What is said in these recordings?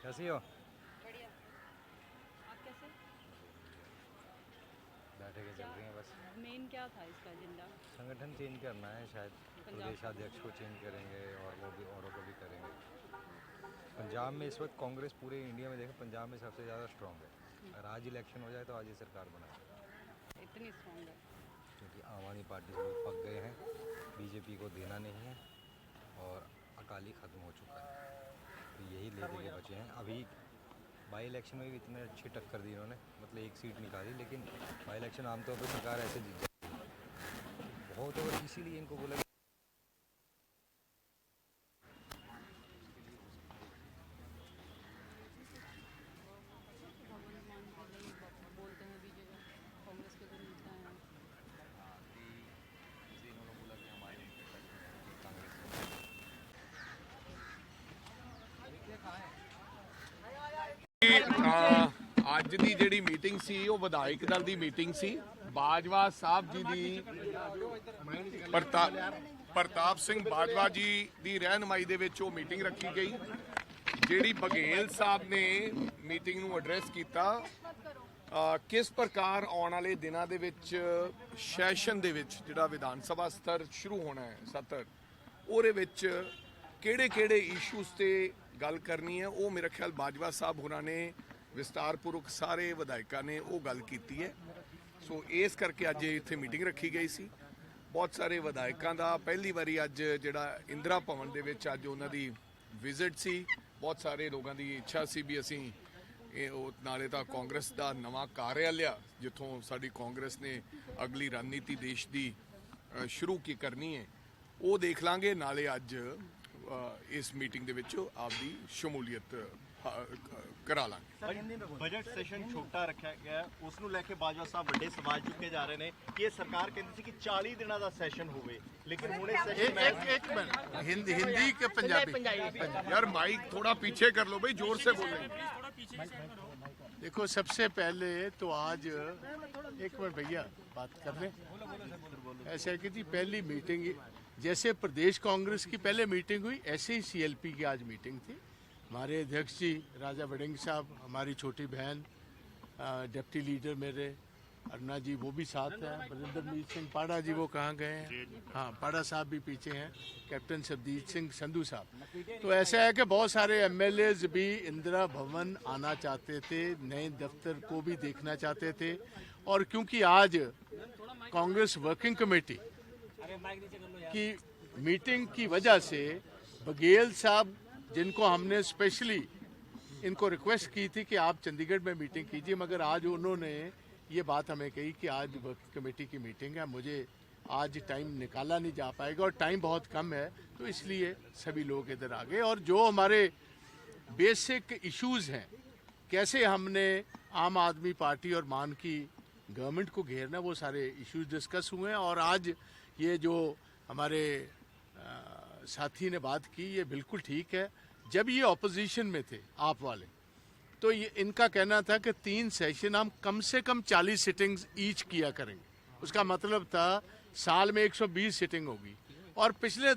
कैसी हो? बढ़िया। आप कैसे? बैठे के क्या चल रही हैं बस। मेन क्या था इसका एजेंडा? संगठन चेंज करना है शायद। पंजाब का? प्रदेशाध्यक्ष को चेंज करेंगे और वो भी औरों को भी करेंगे। पंजाब में इस वक्त कांग्रेस पूरे इंडिया में देखें, पंजाब में सबसे ज़्यादा स्ट्रॉन्ग है। अगर आज इलेक्शन हो जाए तो आज ही सरकार बनाए, इतनी स्ट्रॉन्ग है? क्योंकि आम आदमी पार्टी से लोग पक गए हैं। बीजेपी को देना नहीं है और अकाली ख़त्म हो चुका है, तो यही लेने के बचे हैं अभी। बाई इलेक्शन में भी इतने अच्छी टक्कर दी इन्होंने, मतलब एक सीट निकाली, लेकिन बाई इलेक्शन आमतौर पर सरकार ऐसे जीत जाती है बहुत, और इसीलिए इनको बोला भगवंत मान के नहीं बोलते हैं बीजेपी कांग्रेस के जो नेता हैं। कि इन्होंने बोला कि हमारे कांग्रेस ਅੱਜ ਦੀ ਜਿਹੜੀ ਮੀਟਿੰਗ ਸੀ ਉਹ ਵਿਧਾਇਕ ਦਲ ਦੀ ਮੀਟਿੰਗ ਸੀ। ਬਾਜਵਾ ਸਾਹਿਬ ਜੀ ਦੀ ਪ੍ਰਤਾਪ ਸਿੰਘ ਬਾਜਵਾ ਜੀ ਦੀ ਰਹਿਨੁਮਾਈ ਦੇ ਵਿੱਚ ਉਹ ਮੀਟਿੰਗ ਰੱਖੀ ਗਈ। ਜਿਹੜੀ ਬਘੇਲ ਸਾਹਿਬ ਨੇ ਮੀਟਿੰਗ ਨੂੰ ਐਡਰੈਸ ਕੀਤਾ, ਕਿਸ ਪ੍ਰਕਾਰ ਆਉਣ ਵਾਲੇ ਦਿਨਾਂ ਦੇ ਵਿੱਚ ਸੈਸ਼ਨ ਦੇ ਵਿੱਚ ਜਿਹੜਾ ਵਿਧਾਨ ਸਭਾ ਸਤਰ ਸ਼ੁਰੂ ਹੋਣਾ ਹੈ ਸਤਰ, ਉਹਦੇ ਵਿੱਚ ਕਿਹੜੇ ਇਸ਼ੂਜ਼ ਤੇ ਗੱਲ ਕਰਨੀ ਹੈ, ਉਹ ਮੇਰੇ ਖਿਆਲ ਬਾਜਵਾ ਸਾਹਿਬ ਹੋਰਾਂ ਨੇ ਵਿਸਤਾਰਪੂਰਵਕ ਸਾਰੇ ਵਿਧਾਇਕਾਂ ਨੇ ਉਹ ਗੱਲ ਕੀਤੀ ਹੈ। ਸੋ ਇਸ ਕਰਕੇ ਅੱਜ ਇੱਥੇ ਮੀਟਿੰਗ ਰੱਖੀ ਗਈ ਸੀ। ਬਹੁਤ ਸਾਰੇ ਵਿਧਾਇਕਾਂ ਦਾ ਪਹਿਲੀ ਵਾਰੀ ਅੱਜ ਜਿਹੜਾ ਇੰਦਰਾ ਭਵਨ ਦੇ ਵਿੱਚ ਅੱਜ ਉਹਨਾਂ ਦੀ ਵਿਜ਼ਿਟ ਸੀ। ਬਹੁਤ ਸਾਰੇ ਲੋਕਾਂ ਦੀ ਇੱਛਾ ਸੀ ਵੀ ਅਸੀਂ ਉਹ ਨਾਲੇ ਤਾਂ ਕਾਂਗਰਸ ਦਾ ਨਵਾਂ ਕਾਰਿਆਲਿਆ ਜਿੱਥੋਂ ਸਾਡੀ ਕਾਂਗਰਸ ਨੇ ਅਗਲੀ ਰਣਨੀਤੀ ਦੇਸ਼ ਦੀ ਸ਼ੁਰੂ ਕੀ ਕਰਨੀ ਹੈ ਉਹ ਦੇਖ ਲਾਂਗੇ, ਨਾਲੇ ਅੱਜ ਇਸ ਮੀਟਿੰਗ ਦੇ ਵਿੱਚ ਆਪਦੀ ਸ਼ਮੂਲੀਅਤ ਕਰਾ ਲਾਂਗੇ। ਬਜਟ ਸੈਸ਼ਨ ਛੋਟਾ ਰੱਖਿਆ ਗਿਆ, ਉਸ ਨੂੰ ਲੈ ਕੇ ਬਾਜਵਾ ਸਾਹਿਬ ਵੱਡੇ ਸਵਾਲ ਚੁੱਕੇ ਜਾ ਰਹੇ ਨੇ ਕਿ ਇਹ ਸਰਕਾਰ ਕਹਿੰਦੀ ਸੀ ਕਿ 40 ਦਿਨਾਂ ਦਾ ਸੈਸ਼ਨ ਹੋਵੇ, ਲੇਕਿਨ ਹੁਣ ਇਹ ਸੈਸ਼ਨ एक मिनट, हिंदी के पंजाबी यार माइक थोड़ा पीछे कर लो भाई, जोर से बोलेंगे। देखो, सबसे पहले तो आज एक मिनट भैया बात कर लें। ऐसा है कि जी पहली मीटिंग जैसे प्रदेश कांग्रेस की पहले मीटिंग हुई, ऐसे ही सीएलपी की आज मीटिंग थी। हमारे अध्यक्ष जी राजा वड़िंग साहब, हमारी छोटी बहन डिप्टी लीडर मेरे अरुणा जी वो भी साथ हैं, बरिंदरमीत सिंह पाड़ा जी वो कहाँ गए हैं, हाँ पाड़ा साहब भी पीछे हैं, कैप्टन शब्दीत सिंह संधू साहब। तो ऐसा है कि बहुत सारे एमएलएज भी इंदिरा भवन आना चाहते थे, नए दफ्तर को भी देखना चाहते थे। और क्योंकि आज कांग्रेस वर्किंग कमेटी की मीटिंग की वजह से बघेल साहब, जिनको हमने स्पेशली इनको रिक्वेस्ट की थी कि आप चंडीगढ़ में मीटिंग कीजिए, मगर आज उन्होंने ये बात हमें कही कि आज वर्किंग कमेटी की मीटिंग है, मुझे आज टाइम निकाला नहीं जा पाएगा और टाइम बहुत कम है, तो इसलिए सभी लोग इधर आ गए। और जो हमारे बेसिक इश्यूज हैं, कैसे हमने आम आदमी पार्टी और मान की गवर्नमेंट को घेरना, वो सारे इश्यूज डिस्कस हुए हैं। और आज ये जो हमारे साथी ने बात की, ये बिल्कुल ठीक है। जब ये ऑपोजिशन में थे आप वाले, तो ये इनका कहना था कि 3 सेशन हम कम से कम 40 सिटिंग्स ईच किया करेंगे। उसका मतलब था साल में 120 सिटिंग होगी, और पिछले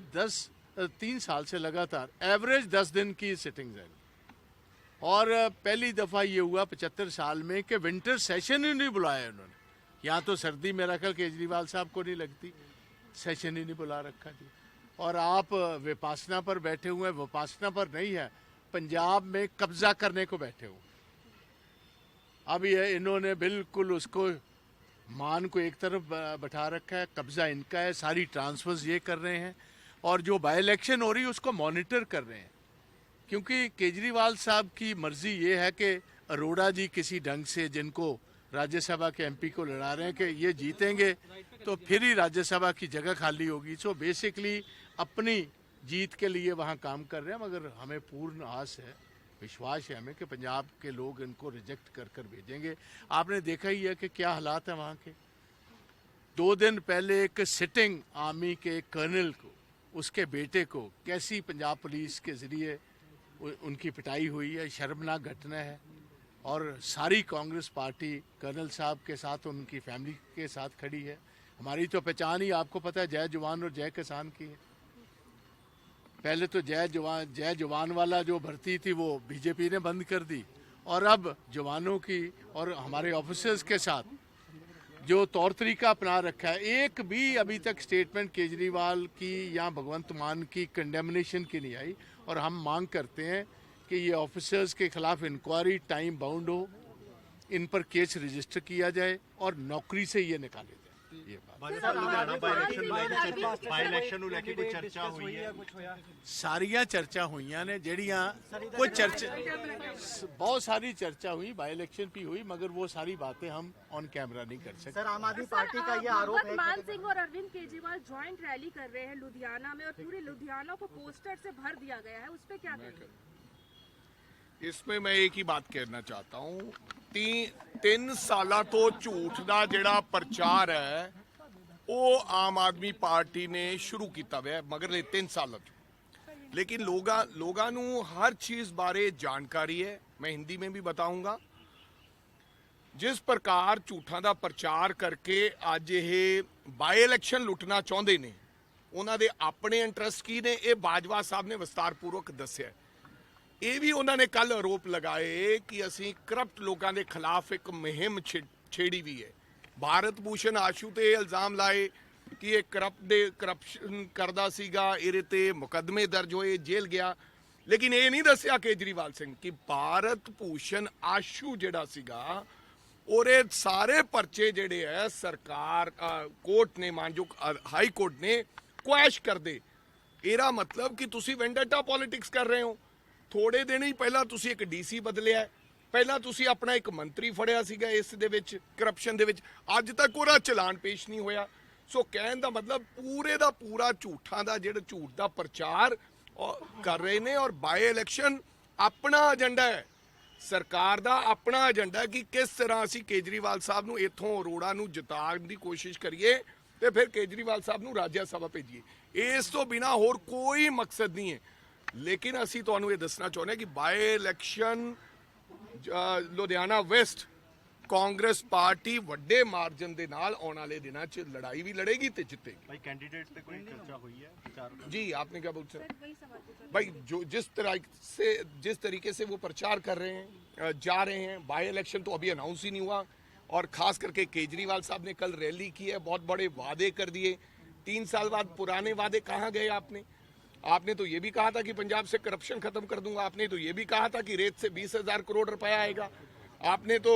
3 साल से लगातार एवरेज 10 दिन की सिटिंग्स है। और पहली दफ़ा ये हुआ 75 साल में कि विंटर सेशन ही नहीं बुलाया उन्होंने। यहाँ तो सर्दी मेरा ख्याल केजरीवाल साहब को नहीं लगती, सेशन ही नहीं बुला रखा जी। और आप विपासना पर बैठे हुए हैं, विपासना पर नहीं है, पंजाब में कब्जा करने को बैठे हुए। अब ये इन्होंने बिल्कुल उसको मान को एक तरफ बैठा रखा है, कब्जा इनका है, सारी ट्रांसफर्स ये कर रहे हैं, और जो बाई इलेक्शन हो रही है उसको मॉनिटर कर रहे हैं। क्योंकि केजरीवाल साहब की मर्जी ये है कि अरोड़ा जी किसी ढंग से, जिनको राज्यसभा के एमपी को लड़ा रहे हैं, कि ये जीतेंगे तो फिर ही राज्यसभा की जगह खाली होगी। सो बेसिकली अपनी जीत के लिए वहाँ काम कर रहे हैं, मगर हमें पूर्ण आस है, विश्वास है हमें कि पंजाब के लोग इनको रिजेक्ट कर कर भेजेंगे। आपने देखा ही है कि क्या हालात है वहाँ के। 2 दिन पहले एक सिटिंग आर्मी के कर्नल को, उसके बेटे को कैसी पंजाब पुलिस के ज़रिए उनकी पिटाई हुई है, शर्मनाक घटना है। और सारी कांग्रेस पार्टी कर्नल साहब के साथ, उनकी फैमिली के साथ खड़ी है। हमारी तो पहचान ही आपको पता है जय जवान और जय किसान की है। पहले तो जय जवान वाला जो भर्ती थी वो बीजेपी ने बंद कर दी, और अब जवानों की और हमारे ऑफिसर्स के साथ जो तौर तरीका अपना रखा है, एक भी अभी तक स्टेटमेंट केजरीवाल की या भगवंत मान की कंडेमनेशन की नहीं आई। और हम मांग करते हैं कि ये ऑफिसर्स के खिलाफ इंक्वायरी टाइम बाउंड हो, इन पर केस रजिस्टर किया जाए और नौकरी से ये निकाले जाए। ये बात ਬਾਜਵਾ ਸਾਹਿਬ ਲੁਧਿਆਣਾ ਬਾਈ ਇਲੈਕਸ਼ਨ ਨੂੰ ਲੈ ਕੇ ਕੋਈ ਚਰਚਾ ਹੋਈ ਹੈ? ਸਾਰੀਆਂ ਚਰਚਾ ਹੋਈਆਂ ਨੇ ਜਿਹੜੀਆਂ ਕੋਈ चर्चा बहुत सारी चर्चा हुई, बाई इलेक्शन भी हुई, मगर वो सारी बातें हम ऑन कैमरा नहीं कर सकते। सर, आम आदमी पार्टी का ये आरोप है मान सिंह और अरविंद केजरीवाल जॉइंट रैली कर रहे हैं लुधियाना में और पूरे लुधियाना को पोस्टर से भर दिया गया है, उस पे क्या कहेंगे? इसमें मैं एक ही बात कहना चाहता हूँ, 3 साल तो झूठ का जिहड़ा प्रचार है वो आम आदमी पार्टी ने शुरू किया हुआ है, मगर 3 साल लेकिन लोगों नू हर चीज बारे जानकारी है। मैं हिंदी में भी बताऊंगा। जिस प्रकार झूठा का प्रचार करके अज ये बाई इलेक्शन लुटना चाहते ने, उन्हों दे अपने इंटरस्ट की ने, ये बाजवा साहब ने विस्तारपूर्वक दस्या। ये भी उन्होंने कल आरोप लगाए कि असी करप्ट लोगों के खिलाफ एक मुहिम छेड़ी हुई है। भारत भूषण आशू ते इल्जाम लाए कि ये करप्शन करदा सीगा, इहदे ते मुकदमे दर्ज होए, जेल गया। लेकिन ये नहीं दस्या केजरीवाल सिंह कि भारत भूषण आशू जिहड़ा सीगा ओरे सारे परचे जिहड़े है सरकार कोर्ट ने, मानयोग हाई कोर्ट ने क्वैश कर दे। एरा मतलब कि तुसी वेंडटा पॉलिटिक्स कर रहे हो। थोड़े दिन ही पहला तुसी एक डीसी बदलिया, पहला तुसी अपना एक मंत्री फड़िया सीगा इस दे विच करप्शन दे विच, अज तक ओहदा चलान पेश नहीं होया। सो कहने का मतलब पूरे का पूरा झूठा का जो झूठ का प्रचार कर रहे हैं। और बाई इलेक्शन अपना एजेंडा है, सरकार का अपना एजेंडा है कि किस तरह असी केजरीवाल साहब नूं इत्थों अरोड़ा नूं जिताउण दी कोशिश करिए तो फिर केजरीवाल साहब नूं राज्य सभा भेजिए। इस तो बिना होर कोई मकसद नहीं है। लेकिन असी तुहानूं ये दसना चाहुंदे हैं कि by election Ludhiana west Congress party वड्डे मार्जिन दे नाल आने वाले दिनों च लड़ाई भी लड़ेगी ते जितेगी। भाई कैंडिडेट पे कोई चर्चा हुई है? विचार जी, आपने क्या पूछा भाई? जो जिस तरीके से वो प्रचार कर रहे हैं, जा रहे हैं, बाई इलेक्शन तो अभी अनाउंस ही नहीं हुआ। और खास करके केजरीवाल साहब ने कल रैली की है, बहुत बड़े वादे कर दिए। 3 साल बाद पुराने वादे कहाँ गए? आपने तो ये भी कहा था कि पंजाब से करप्शन खत्म कर दूंगा। आपने तो ये भी कहा था कि रेत से 20,000 करोड़ रुपया आएगा। आपने तो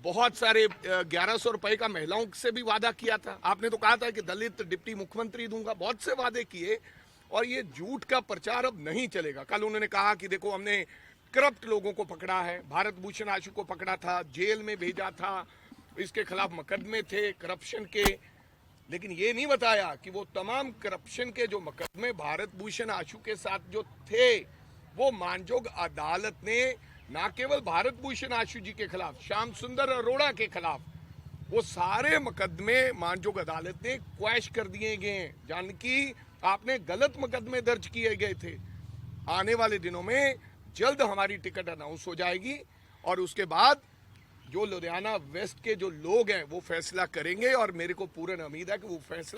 बहुत सारे 1100 रुपए का महिलाओं से भी वादा किया था। आपने तो कहा था कि दलित डिप्टी मुख्यमंत्री दूंगा। बहुत से वादे किए और ये झूठ का प्रचार अब नहीं चलेगा। कल उन्होंने कहा कि देखो हमने करप्ट लोगों को पकड़ा है, भारत भूषण आशू को पकड़ा था, जेल में भेजा था, इसके खिलाफ मुकदमे थे करप्शन के। लेकिन ये नहीं बताया कि वो तमाम करप्शन के जो मुकदमे भारत भूषण आशू के साथ जो थे वो मानयोग अदालत ने ना केवल भारत भूषण आशू जी के खिलाफ, श्याम सुंदर अरोड़ा के खिलाफ, वो सारे मुकदमे मानयोग अदालत ने क्वैश कर दिए गए हैं, जानकि आपने गलत मुकदमे दर्ज किए गए थे। आने वाले दिनों में जल्द हमारी टिकट अनाउंस हो जाएगी और उसके बाद जो लुधियाना वेस्ट के जो लोग हैं वो फैसला करेंगे और मेरे को पूर्ण उम्मीद है कि वो फैसला